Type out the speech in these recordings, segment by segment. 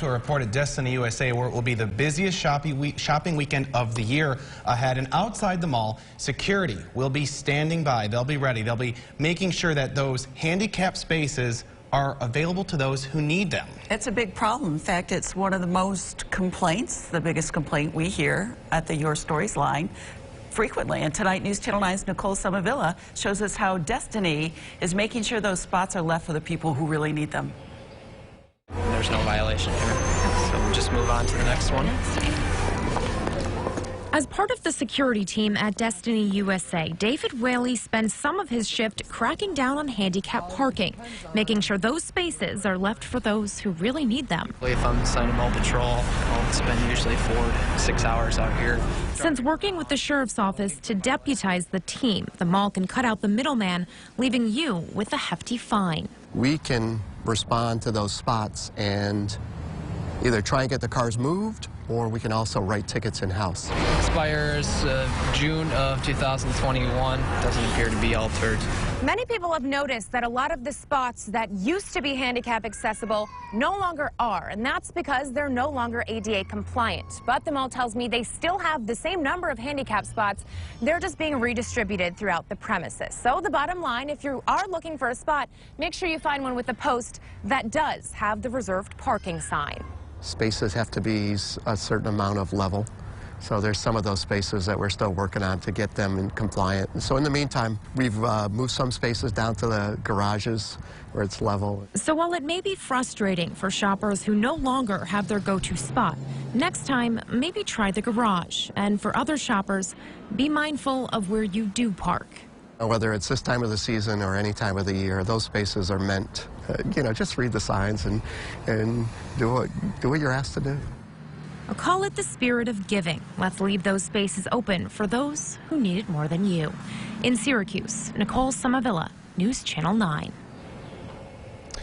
To a report at Destiny USA, where it will be the busiest shopping weekend of the year ahead. And outside the mall, security will be standing by. They'll be ready. They'll be making sure that those handicap spaces are available to those who need them. It's a big problem. In fact, it's one of the most complaints, the biggest complaint we hear at the Your Stories line frequently. And tonight, News Channel 9's Nicole Somavilla shows us how Destiny is making sure those spots are left for the people who really need them. There's no violation here, so we'll just move on to the next one. As part of the security team at Destiny USA, David Whaley spends some of his shift cracking down on handicap parking, making sure those spaces are left for those who really need them. If I'm assigned mall patrol, I'll spend usually 4 to 6 hours out here. Since working with the sheriff's office to deputize the team, the mall can cut out the middleman, leaving you with a hefty fine. We can respond to those spots and either try and get the cars moved, or we can also write tickets in-house. Expires June of 2021. Doesn't appear to be altered. Many people have noticed that a lot of the spots that used to be handicap accessible no longer are, and that's because they're no longer ADA compliant. But the mall tells me they still have the same number of handicap spots. They're just being redistributed throughout the premises. So the bottom line, if you are looking for a spot, make sure you find one with a post that does have the reserved parking sign. Spaces have to be a certain amount of level. So there's some of those spaces that we're still working on to get them in compliant. And so in the meantime, we've moved some spaces down to the garages where it's level. So while it may be frustrating for shoppers who no longer have their go-to spot, next time maybe try the garage. And for other shoppers, be mindful of where you do park. Whether it's this time of the season or any time of the year, those spaces are meant, just read the signs and do what you're asked to do. Call it the spirit of giving. Let's leave those spaces open for those who need it more than you. In Syracuse, Nicole Somavilla, News Channel 9.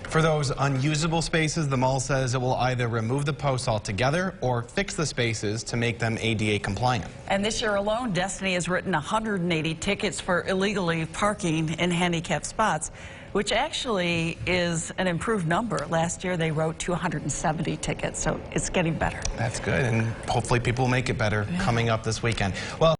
For those unusable spaces, the mall says it will either remove the posts altogether or fix the spaces to make them ADA compliant. And this year alone, Destiny has written 180 tickets for illegally parking in handicapped spots, which actually is an improved number. Last year, they wrote 270 tickets, so it's getting better. That's good, and hopefully people will make it better coming up this weekend. Well.